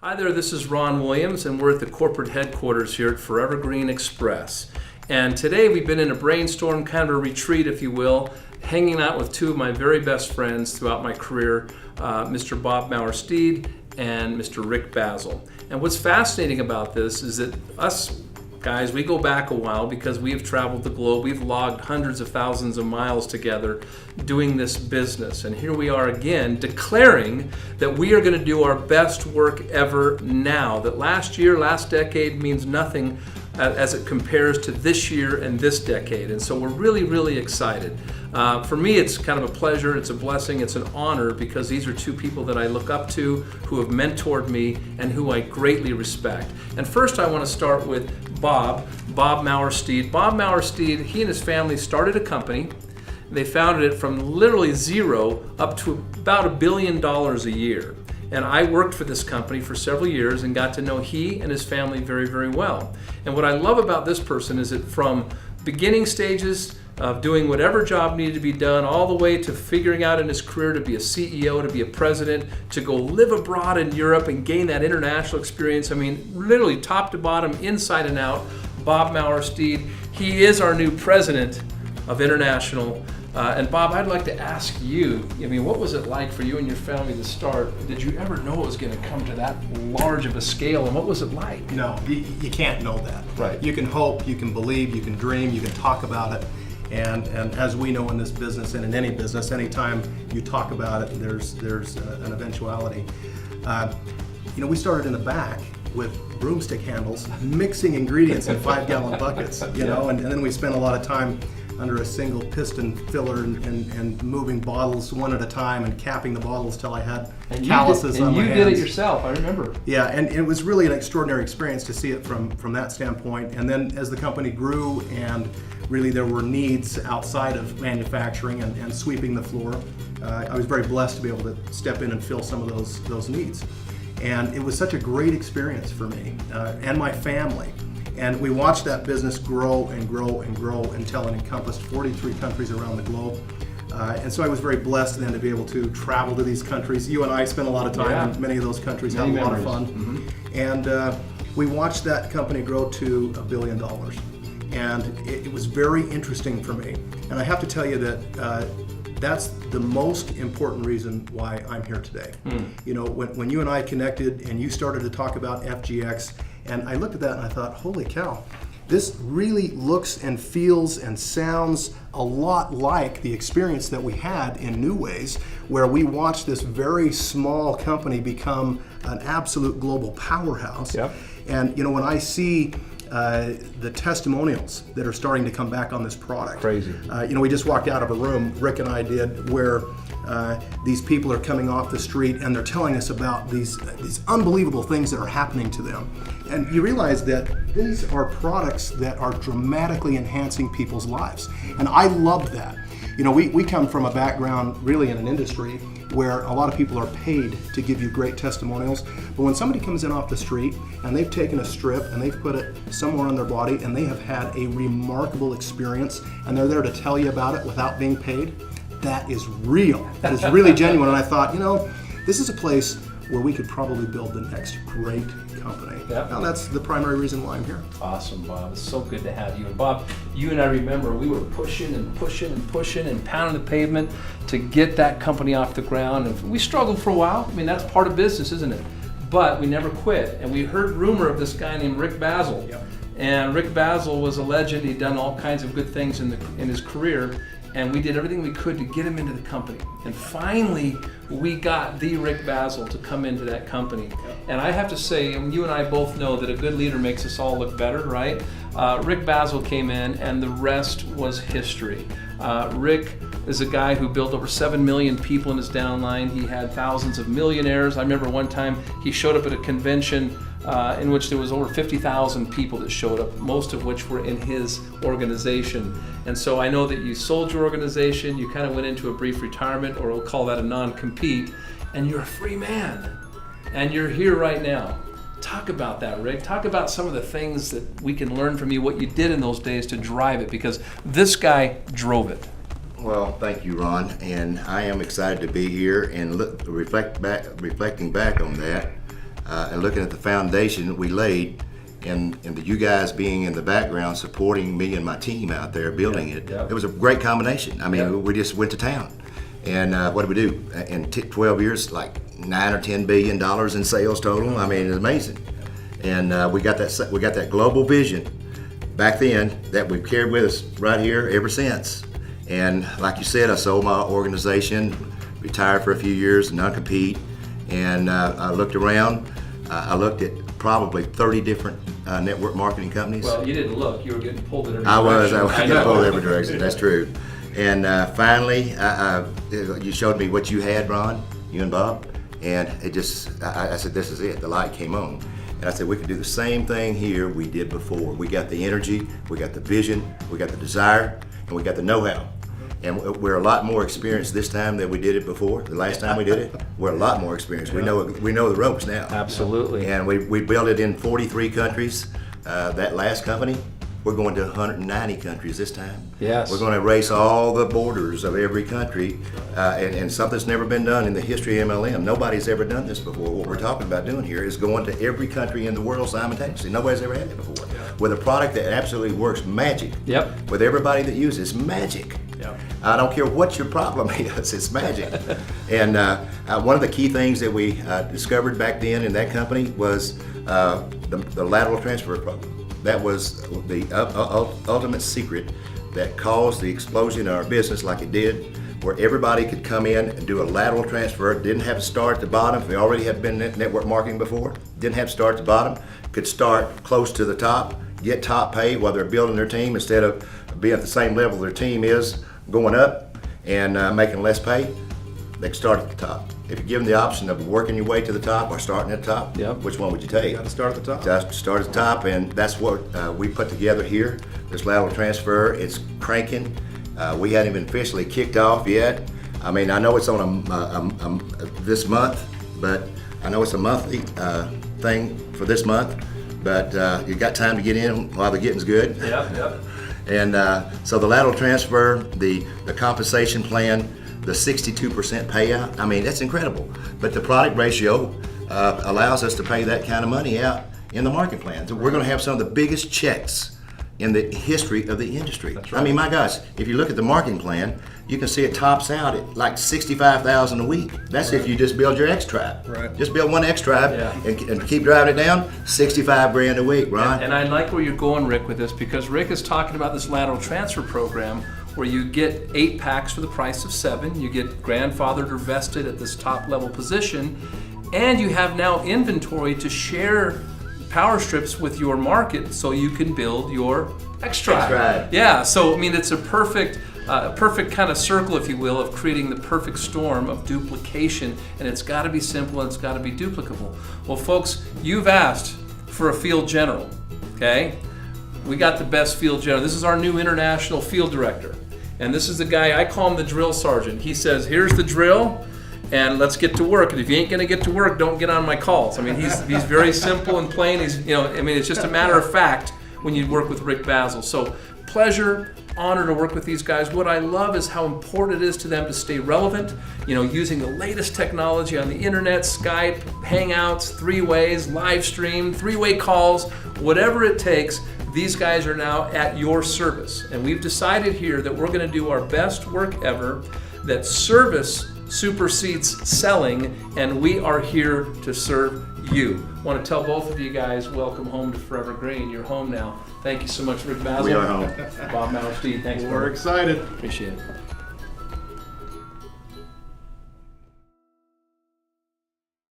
Hi there, this is Ron Williams, and we're at the corporate headquarters here at FX Xpress. And today we've been in a brainstorm, kind of a retreat, if you will, hanging out with two of my very best friends throughout my career, Mr. Bob Mower Steed and Mr. Rick Bazzill. And what's fascinating about this is that us guys, we go back a while because we have traveled the globe. We've logged hundreds of thousands of miles together doing this business. And here we are again declaring that we are going to do our best work ever now. That last year, last decade means nothing as it compares to this year and this decade. And so we're really, really excited. For me, it's kind of a pleasure, it's a blessing, it's an honor because these are two people that I look up to, who have mentored me, and who I greatly respect. And first I want to start with Bob Mower Steed. Bob Mower Steed, he and his family started a company. They founded it from literally zero up to about $1 billion a year. And I worked for this company for several years and got to know he and his family very, very well. And what I love about this person is that from beginning stages of doing whatever job needed to be done, all the way to figuring out in his career to be a CEO, to be a president, to go live abroad in Europe and gain that international experience. I mean, literally top to bottom, inside and out, Bob Mower Steed. He is our new president of International. And Bob, I'd like to ask you, I mean, what was it like for you and your family to start? Did you ever know it was going to come to that large of a scale, and what was it like? No, you can't know that. Right. You can hope, you can believe, you can dream, you can talk about it. And as we know in this business and in any business, anytime you talk about it, there's an eventuality. We started in the back with broomstick handles, mixing ingredients in 5-gallon buckets, and then we spent a lot of time under a single piston filler and moving bottles one at a time and capping the bottles till I had calluses on my hands. And you did it yourself, I remember. Yeah, and it was really an extraordinary experience to see it from that standpoint. And then as the company grew and really there were needs outside of manufacturing and sweeping the floor, I was very blessed to be able to step in and fill some of those needs. And it was such a great experience for me and my family. And we watched that business grow and grow and grow until it encompassed 43 countries around the globe. And so I was very blessed then to be able to travel to these countries. You and I spent a lot of time in many of those countries, had a lot of fun. Mm-hmm. And we watched that company grow to $1 billion. And it was very interesting for me. And I have to tell you that that's the most important reason why I'm here today. When you and I connected and you started to talk about FGX, and I looked at that and I thought, holy cow, this really looks and feels and sounds a lot like the experience that we had in New Ways, where we watched this very small company become an absolute global powerhouse. Yep. And when I see the testimonials that are starting to come back on this product. Crazy. We just walked out of a room, Rick and I did, where these people are coming off the street and they're telling us about these unbelievable things that are happening to them. And you realize that these are products that are dramatically enhancing people's lives. And I love that. We come from a background really in an industry where a lot of people are paid to give you great testimonials. But when somebody comes in off the street and they've taken a strip and they've put it somewhere on their body and they have had a remarkable experience and they're there to tell you about it without being paid, that is real. That is really genuine. And I thought, this is a place where we could probably build the next great company. Yep. Now that's the primary reason why I'm here. Awesome, Bob. It's so good to have you. And Bob, you and I remember we were pushing and pounding the pavement to get that company off the ground. And we struggled for a while. I mean, that's part of business, isn't it? But we never quit. And we heard rumor of this guy named Rick Bazzill. Yep. And Rick Bazzill was a legend. He'd done all kinds of good things in his career. And we did everything we could to get him into the company. And finally, we got the Rick Bazzill to come into that company. And I have to say, and you and I both know that a good leader makes us all look better, right? Rick Bazzill came in, and the rest was history. Rick is a guy who built over 7 million people in his downline. He had thousands of millionaires. I remember one time he showed up at a convention in which there was over 50,000 people that showed up, most of which were in his organization. And so I know that you sold your organization, you kind of went into a brief retirement, or we'll call that a non-compete, and you're a free man. And you're here right now. Talk about that, Rick. Talk about some of the things that we can learn from you, what you did in those days to drive it, because this guy drove it. Well, thank you, Ron, and I am excited to be here and reflecting back on that. and looking at the foundation we laid, and you guys being in the background supporting me and my team out there building it, it was a great combination. I mean, we just went to town. And what did we do? In 12 years, like $9 or $10 billion in sales total. I mean, it's amazing. And we got that global vision back then that we've carried with us right here ever since. And like you said, I sold my organization, retired for a few years, non-compete, and I looked around. I looked at probably 30 different network marketing companies. Well, you didn't look. You were getting pulled in every I was direction. getting pulled in every direction. That's true. And finally, you showed me what you had, Ron, you and Bob, and it just, I said, this is it. The light came on. And I said, we could do the same thing here we did before. We got the energy, we got the vision, we got the desire, and we got the know-how. And we're a lot more experienced this time than we did it before. The last time we did it, we're a lot more experienced. We know the ropes now. Absolutely. And we built it in 43 countries. That last company, we're going to 190 countries this time. Yes. We're going to erase all the borders of every country, and something that's never been done in the history of MLM. Nobody's ever done this before. What we're talking about doing here is going to every country in the world simultaneously. Nobody's ever had it before. With a product that absolutely works magic. Yep. With everybody that uses it, it's magic. Yep. I don't care what your problem is, it's magic. And one of the key things that we discovered back then in that company was the lateral transfer program. That was the ultimate secret that caused the explosion in our business like it did, where everybody could come in and do a lateral transfer. Didn't have to start at the bottom. If they already had been in network marketing before, didn't have to start at the bottom. Could start close to the top, get top pay while they're building their team instead of being at the same level their team is, going up and making less pay. They can start at the top. If you give them the option of working your way to the top or starting at the top, which one would you take? You got to start at the top. Just start at the top, and that's what we put together here. This lateral transfer, it's cranking. We hadn't even officially kicked off yet. I mean, I know it's on this month, but I know it's a monthly thing for this month. But you got time to get in while the getting's good. Yep. And so the lateral transfer, the compensation plan, the 62% payout, I mean, that's incredible. But the product ratio allows us to pay that kind of money out in the market plan. So we're going to have some of the biggest checks in the history of the industry. That's right. I mean, my gosh, if you look at the marketing plan, you can see it tops out at like $65,000 a week. That's if you just build your X Tribe. Right. Just build one X Tribe and keep driving it down, 65 grand a week, Ron. And I like where you're going, Rick, with this, because Rick is talking about this lateral transfer program where you get 8 packs for the price of 7. You get grandfathered or vested at this top level position, and you have now inventory to share power strips with your market so you can build your X Tribe. Yeah, so I mean, it's a perfect kind of circle, if you will, of creating the perfect storm of duplication, and it's got to be simple and it's got to be duplicable. Well, folks, you've asked for a field general, okay? We got the best field general. This is our new international field director, and this is the guy, I call him the drill sergeant. He says, here's the drill, and let's get to work. And if you ain't gonna get to work, don't get on my calls. I mean, he's very simple and plain. It's just a matter of fact when you work with Rick Bazzill. So pleasure, honor to work with these guys. What I love is how important it is to them to stay relevant, using the latest technology on the internet, Skype, Hangouts, 3-ways, live stream, 3-way calls, whatever it takes. These guys are now at your service. And we've decided here that we're gonna do our best work ever, that service supersedes selling, and we are here to serve you. I want to tell both of you guys, welcome home to Forever Green. You're home now. Thank you so much, Rick Bazzill. We are home. Bob Mower, Steed, thanks. We're excited. Appreciate it.